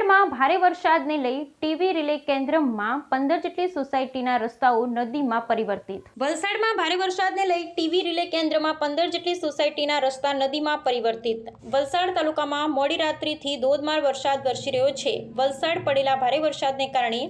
વલસાડમાં ભારે વરસાદને લઈ ટીવી રિલે કેન્દ્રમાં 15 જેટલી સોસાયટીના રસ્તાઓ નદીમાં પરિવર્તિત. વલસાડમાં ભારે વરસાદને લઈ ટીવી રિલે કેન્દ્રમાં 15 જેટલી સોસાયટીના રસ્તા નદીમાં પરિવર્તિત. વલસાડ તાલુકામાં મોડી રાત્રિથી ધોધમાર વરસાદ વરસી રહ્યો છે. વલસાડ પડેલા ભારે વરસાદને કારણે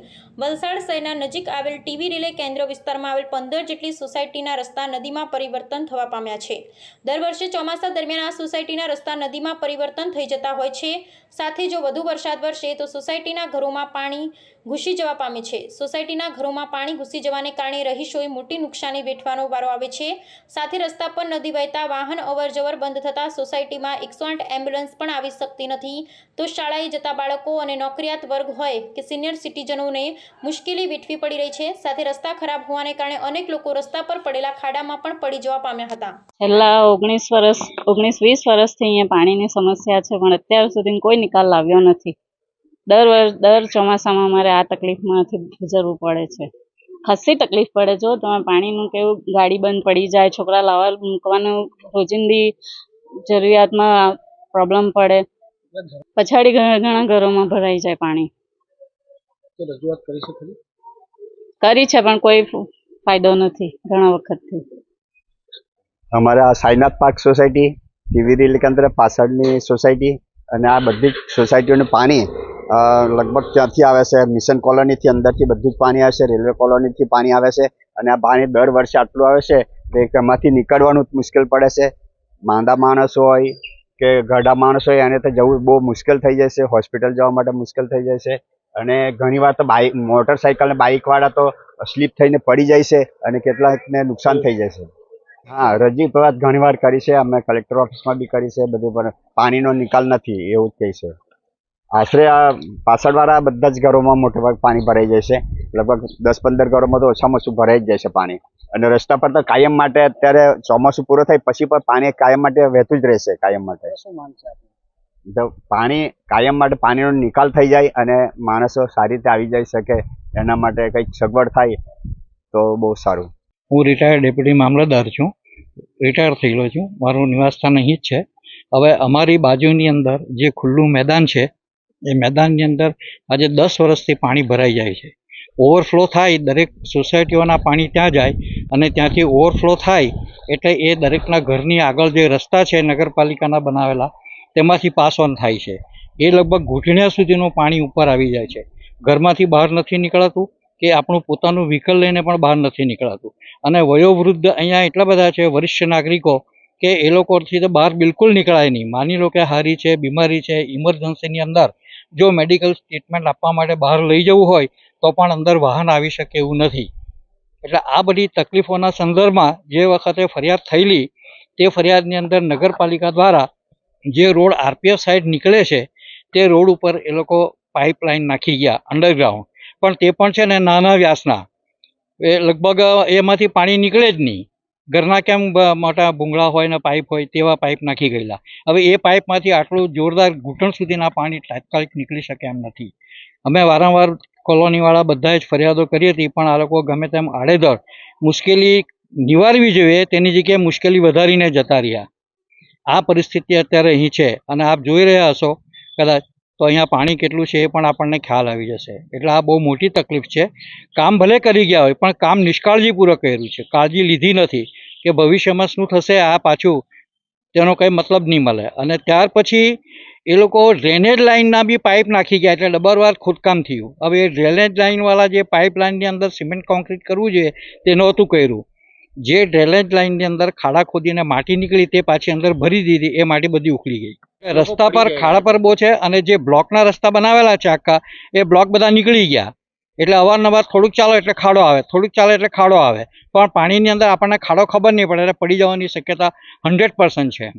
વલસાડ શહેરના નજીક આવેલ ટીવી રિલે કેન્દ્ર વિસ્તારમાં આવેલ 15 જેટલી સોસાયટીના રસ્તા નદીમાં પરિવર્તન થવા પામ્યા છે. દર વર્ષે ચોમાસા દરમિયાન આ સોસાયટીના રસ્તા નદીમાં પરિવર્તન થઈ જતા હોય છે. સાથે જો વધુ વરસાદ વરસે તો સોસાયટીના ઘરોમાં પાણી ઘૂસી જવા પામે છે. સોસાયટીના ઘરોમાં પાણી ઘૂસી જવાને કારણે રહીશોએ મોટી નુકસાની વેઠવાનો વારો આવે છે. સાથે રસ્તા પર નદી વહેતા વાહન અવરજવર બંધ થતા સોસાયટીમાં 108 એમ્બ્યુલન્સ પણ આવી શકતી નથી. તો શાળાએ જતા બાળકો અને નોકરિયાત વર્ગ હોય કે સિનિયર સિટીઝનોને મુશ્કેલી વેઠવી પડી રહી છે. સાથે રસ્તા ખરાબ હોવાને કારણે અનેક લોકો રસ્તા પર પડેલા ખાડામાં પણ પડી જવા પામ્યા હતા. છેલ્લા 19-20 વર્ષથી અહીંયા પાણીની સમસ્યા છે, પણ અત્યાર સુધી કોઈ નિકાલ લાવ્યો નથી. દર ચોમાસામાં અમારે આ તકલીફમાંથી ગુજરવું પડે છે. ખાસી તકલીફ પડે. જો તમે પાણીનું કેવું, ગાડી બંધ પડી જાય, છોકરા લાવવા મૂકવાનું રોજિંદી જરૂરિયાતમાં પ્રોબ્લેમ પડે. પછાડી ઘણા ઘરોમાં ભરાઈ જાય પાણી. કરી છે પણ કોઈ ફાયદો નથી ઘણા વખતથી. અમારે આ Sainath park society, TV relay કેન્દ્ર પાછળની સોસાયટી અને આ બધી જ સોસાયટીઓનું પાણી લગભગ ત્યાંથી આવે છે. મિશન કોલોનીથી અંદરથી બધું જ પાણી આવે છે. રેલવે કોલોનીથી પાણી આવે છે અને આ પાણી દર વર્ષે આટલું આવે છે કે એમાંથી નીકળવાનું મુશ્કેલ પડે છે. માંદા માણસ હોય કે ઘરડા માણસ હોય એને તો જવું બહુ મુશ્કેલ થઈ જાય છે. હોસ્પિટલ જવા માટે મુશ્કેલ થઈ જાય છે. અને ઘણીવાર તો મોટરસાઇકલ ને બાઇકવાળા તો સ્લીપ થઈને પડી જાય છે અને કેટલાકને નુકસાન થઈ જાય છે. હા, રજૂઆત ઘણીવાર કરી છે. અમે કલેક્ટર ઓફિસમાં બી કરી છે. બધું પણ પાણીનો નિકાલ નથી એવું જ કહે છે. આશરે આ પાછળવાળા બધા જ ઘરોમાં મોટેભાગે પાણી ભરાઈ જાય છે. લગભગ 10-15 ઘરોમાં તો ઓછામાં ઓછું ભરાઈ જ જાય છે પાણી. અને રસ્તા પર તો કાયમ માટે અત્યારે ચોમાસું પૂરો થાય પછી પણ પાણી કાયમ માટે વહેતું જ રહેશે. કાયમ માટે પાણી કાયમ માટે પાણીનો નિકાલ થઈ જાય અને માણસો સારી રીતે આવી જઈ શકે એના માટે કંઈક સગવડ થાય તો બહુ સારું. હું રિટાયર્ડ ડેપ્યુટી મામલતદાર છું. રિટાયર થયેલો છું. મારું નિવાસસ્થાન અહીં જ છે. હવે અમારી બાજુની અંદર જે ખુલ્લું મેદાન છે એ મેદાનની અંદર આજે 10 વર્ષથી પાણી ભરાઈ જાય છે. ઓવરફ્લો થાય, દરેક સોસાયટીઓના પાણી ત્યાં જાય અને ત્યાંથી ઓવરફ્લો થાય એટલે એ દરેકના ઘરની આગળ જે રસ્તા છે નગરપાલિકાના બનાવેલા તેમાંથી પાસ ઓન થાય છે. એ લગભગ ઘૂંટણિયા સુધીનું પાણી ઉપર આવી જાય છે. ઘરમાંથી બહાર નથી નીકળાતું કે આપણું પોતાનું વ્હીકલ લઈને પણ બહાર નથી નીકળાતું. અને વયોવૃદ્ધ અહીંયા એટલા બધા છે, વરિષ્ઠ નાગરિકો, કે એ લોકોથી તો બહાર બિલકુલ નીકળાય નહીં. માની લો કે હારી છે, બીમારી છે, ઇમરજન્સીની અંદર જો મેડિકલ ટ્રીટમેન્ટ આપવા માટે બહાર લઈ જવું હોય તો પણ અંદર વાહન આવી શકે એવું નથી. એટલે આ બધી તકલીફોના સંદર્ભમાં જે વખતે ફરિયાદ થયેલી તે ફરિયાદની અંદર નગરપાલિકા દ્વારા જે રોડ આરપીએફ સાઈડ નીકળે છે તે રોડ ઉપર એ લોકો પાઇપલાઇન નાખી ગયા અંડરગ્રાઉન્ડ, પણ તે પણ છે ને નાના વ્યાસના, એ લગભગ એમાંથી પાણી નીકળે જ નહીં. ઘરના કેમ મોટા ભૂંગળા હોય ને પાઇપ હોય તેવા પાઇપ નાખી ગયેલા. હવે એ પાઇપમાંથી આટલું જોરદાર ઘૂંટણ સુધીના પાણી તાત્કાલિક નીકળી શકે એમ નથી. અમે વારંવાર કોલોનીવાળા બધા જ ફરિયાદો કરી હતી, પણ આ લોકો ગમે તેમ આડેધડ મુશ્કેલી નિવારવી જોઈએ તેની જગ્યાએ મુશ્કેલી વધારીને જતા રહ્યા. આ પરિસ્થિતિ અત્યારે અહીં છે અને આપ જોઈ રહ્યા હશો કદાચ તો અહીંયા પાણી કેટલું છે એ પણ આપણને ખ્યાલ આવી જશે. એટલે આ બહુ મોટી તકલીફ છે. કામ ભલે કરી ગયા હોય પણ કામ નિષ્કાળજીપૂર્વક કર્યું છે. કાળજી લીધી નથી કે ભવિષ્યમાં શું થશે આ પાછું તેનો કંઈ મતલબ નહીં મળે. અને ત્યાર પછી એ લોકો ડ્રેનેજ લાઇનના બી પાઇપ નાખી ગયા એટલે ડબરવાર ખોદકામ થયું. હવે એ ડ્રેનેજ લાઇનવાળા જે પાઇપ લાઇનની અંદર સિમેન્ટ કોન્ક્રીટ કરવું જોઈએ તે નહોતું કર્યું. જે ડ્રેનેજ લાઇનની અંદર ખાડા ખોદીને માટી નીકળી તે પાછી અંદર ભરી દીધી, એ માટી બધી ઉખડી ગઈ. રસ્તા પર ખાડા પર બહુ છે અને જે બ્લોકના રસ્તા બનાવેલા છે આખા, એ બ્લોક બધા નીકળી ગયા. એટલે અવારનવાર થોડુંક ચાલો એટલે ખાડો આવે, થોડુંક ચાલે એટલે ખાડો આવે, પણ પાણીની અંદર આપણને ખાડો ખબર નહીં પડે એટલે પડી જવાની શક્યતા 100% છે.